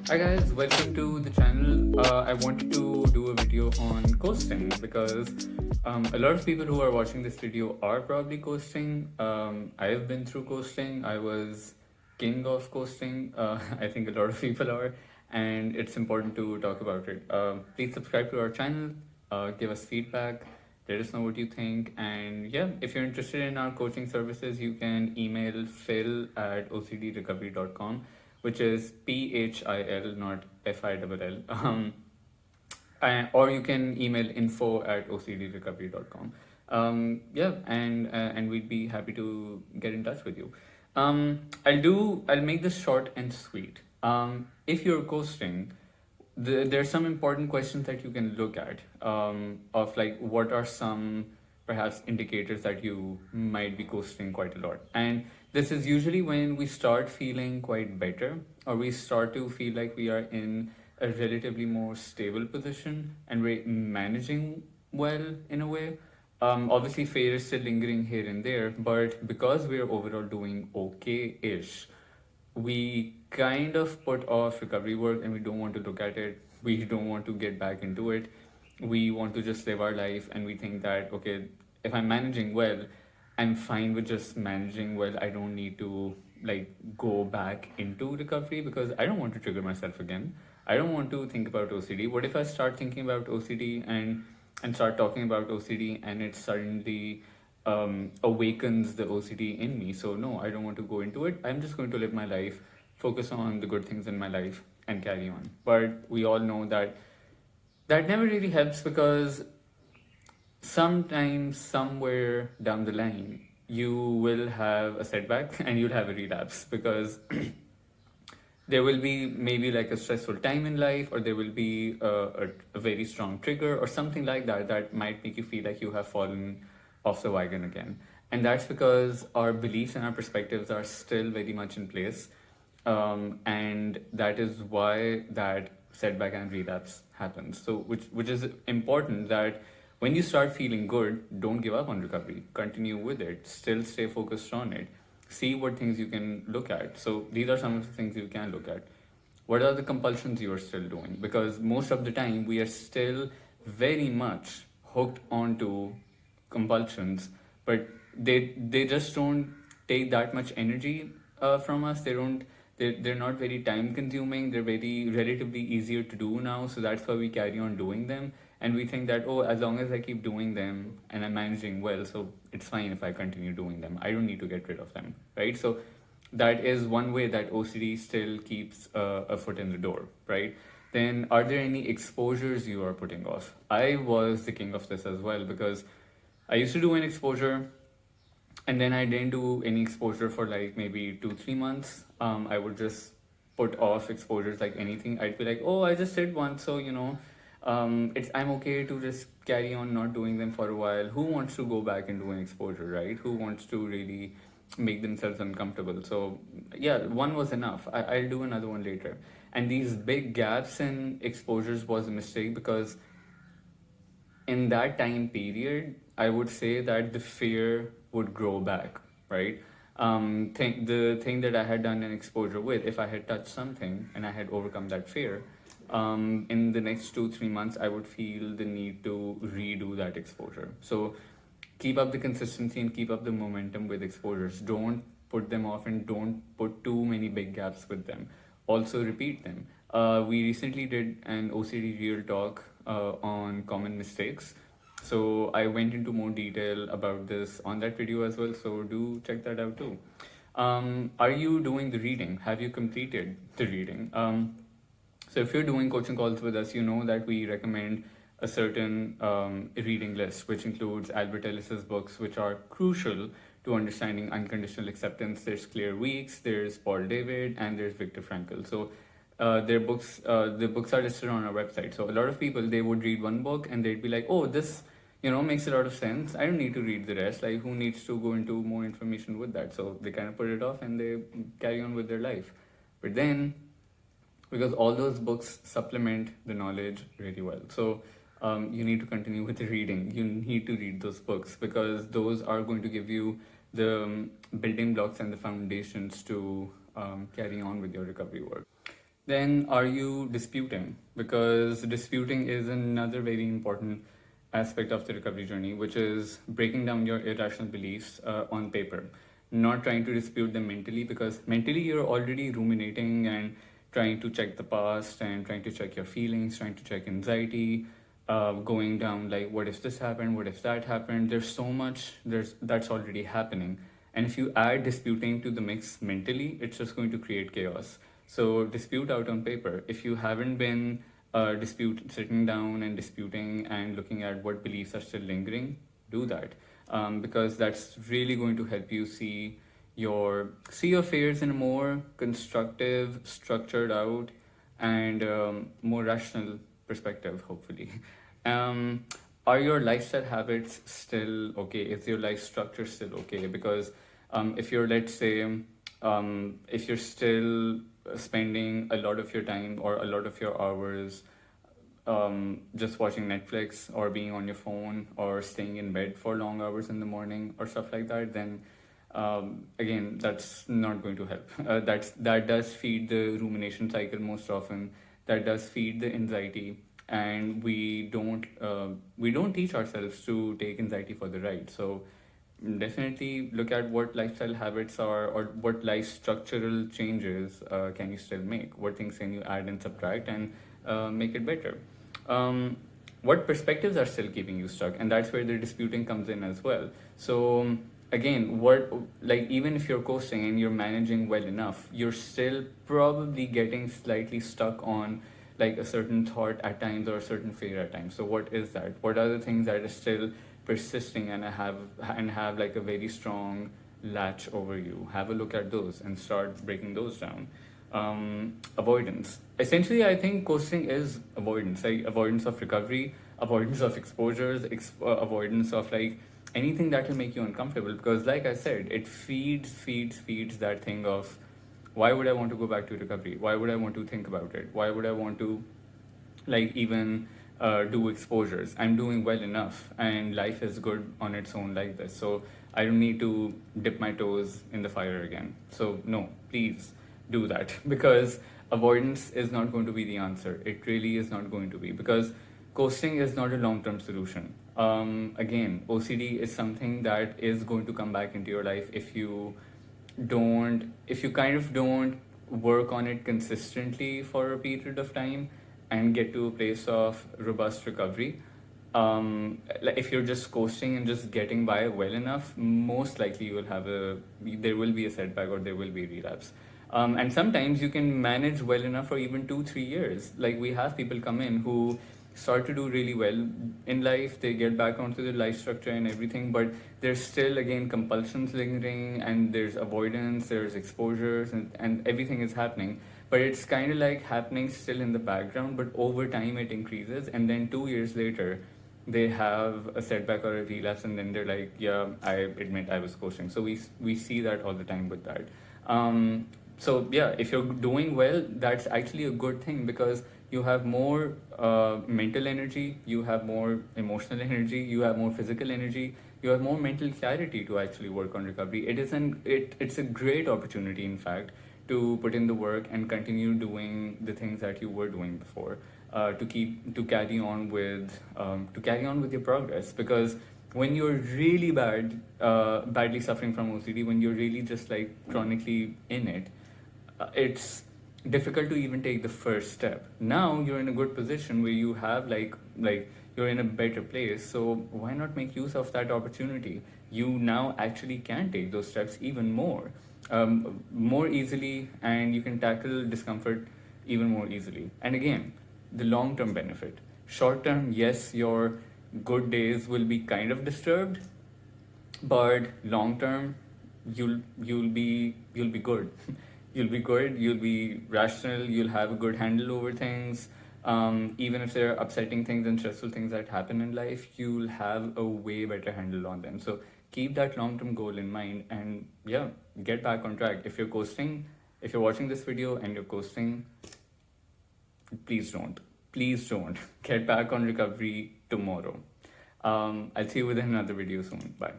Hi guys, welcome to the channel. I wanted to do a video on coasting because a lot of people who are watching this video are probably coasting. I have been through coasting. I was king of coasting. I think a lot of people are, and it's important to talk about it. Please subscribe to our channel, give us feedback, let us know what you think, and yeah, if you're interested in our coaching services, you can email phil@ocdrecovery.com, which is PHIL, not FILL. Or you can email info@ocdrecovery.com. Yeah, and we'd be happy to get in touch with you. I'll make this short and sweet. If you're coasting, there's some important questions that you can look at, of like what are some perhaps indicators that you might be coasting quite a lot. And this is usually when we start feeling quite better, or we start to feel like we are in a relatively more stable position and we're managing well in a way. Obviously fear is still lingering here and there, but because we're overall doing okay-ish, we kind of put off recovery work and we don't want to look at it. We don't want to get back into it. We want to just live our life, and we think that, okay, if I'm managing well, I'm fine with just managing well. I don't need to like go back into recovery because I don't want to trigger myself again. I don't want to think about OCD. What if I start thinking about OCD and start talking about OCD and it suddenly awakens the OCD in me? So no, I don't want to go into it. I'm just going to live my life, focus on the good things in my life, and carry on. But we all know that that never really helps, because sometimes somewhere down the line you will have a setback and you'll have a relapse, because there will be maybe like a stressful time in life, or there will be a very strong trigger or something like that that might make you feel like you have fallen off the wagon again. And that's because our beliefs and our perspectives are still very much in place, and that is why that setback and relapse happens. So which is important, that when you start feeling good, don't give up on recovery, continue with it, still stay focused on it, see what things you can look at. So these are some of the things you can look at. What are the compulsions you are still doing? Because most of the time we are still very much hooked onto compulsions, but they just don't take that much energy from us. They're not very time consuming. They're very relatively easier to do now, so that's why we carry on doing them. And we think that, oh, as long as I keep doing them and I'm managing well, so it's fine if I continue doing them. I don't need to get rid of them, right? So that is one way that OCD still keeps a foot in the door, right? Then are there any exposures you are putting off? I was the king of this as well, because I used to do an exposure and then I didn't do any exposure for like maybe 2-3 months. I would just put off exposures like anything. I'd be like, oh, I just did one, so it's I'm okay to just carry on not doing them for a while. Who wants to go back and do an exposure, right? Who wants to really make themselves uncomfortable? So yeah, one was enough. I'll do another one later. And these big gaps in exposures was a mistake, because in that time period, I would say that the fear would grow back, right? The thing that I had done an exposure with, if I had touched something and I had overcome that fear, in the next 2-3 months, I would feel the need to redo that exposure. So keep up the consistency and keep up the momentum with exposures. Don't put them off and don't put too many big gaps with them. Also repeat them. We recently did an OCD real talk on common mistakes. So I went into more detail about this on that video as well. So do check that out too. Are you doing the reading? Have you completed the reading? So if you're doing coaching calls with us, you know that we recommend a certain reading list, which includes Albert Ellis's books, which are crucial to understanding unconditional acceptance. There's Claire Weeks, there's Paul David, and there's Viktor Frankl. So their books, the books are listed on our website. So a lot of people, they would read one book and they'd be like, oh, this makes a lot of sense. I don't need to read the rest. Like, who needs to go into more information with that? So they kind of put it off and they carry on with their life. But then, because all those books supplement the knowledge really well, so you need to continue with the reading. You need to read those books, because those are going to give you the building blocks and the foundations to carry on with your recovery work. Then are you disputing? Because disputing is another very important aspect of the recovery journey, which is breaking down your irrational beliefs on paper. Not trying to dispute them mentally, because mentally you're already ruminating and trying to check the past and trying to check your feelings, trying to check anxiety, going down like, what if this happened? What if that happened? There's so much that's already happening. And if you add disputing to the mix mentally, it's just going to create chaos. So dispute out on paper. If you haven't been sitting down and disputing and looking at what beliefs are still lingering, do that, because that's really going to help you see your fears in a more constructive, structured out, and more rational perspective. Hopefully, um, are your lifestyle habits still okay? Is your life structure still okay? Because if you're, let's say, if you're still spending a lot of your time or a lot of your hours just watching Netflix or being on your phone or staying in bed for long hours in the morning or stuff like that, then again, that's not going to help. That does feed the rumination cycle most often. That does feed the anxiety, and we don't teach ourselves to take anxiety for the ride. So definitely look at what lifestyle habits are, or what life structural changes can you still make. What things can you add and subtract and make it better. What perspectives are still keeping you stuck, and that's where the disputing comes in as well. So again, what, like, even if you're coasting and you're managing well enough, you're still probably getting slightly stuck on like a certain thought at times or a certain fear at times. So what is that? What are the things that are still persisting and have like a very strong latch over you? Have a look at those and start breaking those down. Avoidance. Essentially, I think coasting is avoidance, like avoidance of recovery, avoidance of exposures, avoidance of like anything that will make you uncomfortable. Because, like I said, it feeds that thing of, why would I want to go back to recovery? Why would I want to think about it? Why would I want to like even do exposures? I'm doing well enough, and life is good on its own like this. So I don't need to dip my toes in the fire again. So no, please do that because avoidance is not going to be the answer. It really is not going to be, because coasting is not a long-term solution. Again, OCD is something that is going to come back into your life if you kind of don't work on it consistently for a period of time and get to a place of robust recovery. Like if you're just coasting and just getting by well enough, most likely there will be a setback or there will be relapse. And sometimes you can manage well enough for even 2-3 years. Like we have people come in who start to do really well in life, they get back onto the life structure and everything, but there's still again compulsions lingering, and there's avoidance, there's exposures, and everything is happening, but it's kind of like happening still in the background, but over time it increases, and then 2 years later they have a setback or a relapse, and then they're like, yeah, I admit I was coasting. So we see that all the time with that. So yeah, if you're doing well, that's actually a good thing, because you have more mental energy, you have more emotional energy, you have more physical energy, you have more mental clarity to actually work on recovery. It's a great opportunity, in fact, to put in the work and continue doing the things that you were doing before, to carry on with your progress. Because when you're really badly suffering from OCD, when you're really just like chronically in it, it's difficult to even take the first step. Now you're in a good position where you have like you're in a better place, so why not make use of that opportunity? You now actually can take those steps even more easily, and you can tackle discomfort even more easily. And again, the long term benefit. Short term, yes, your good days will be kind of disturbed, but long term, you'll be good. You'll be good, you'll be rational, you'll have a good handle over things. Even if there are upsetting things and stressful things that happen in life, you'll have a way better handle on them. So keep that long term goal in mind, and yeah, get back on track. If you're watching this video and you're coasting, please don't get back on recovery tomorrow. I'll see you with another video soon. Bye.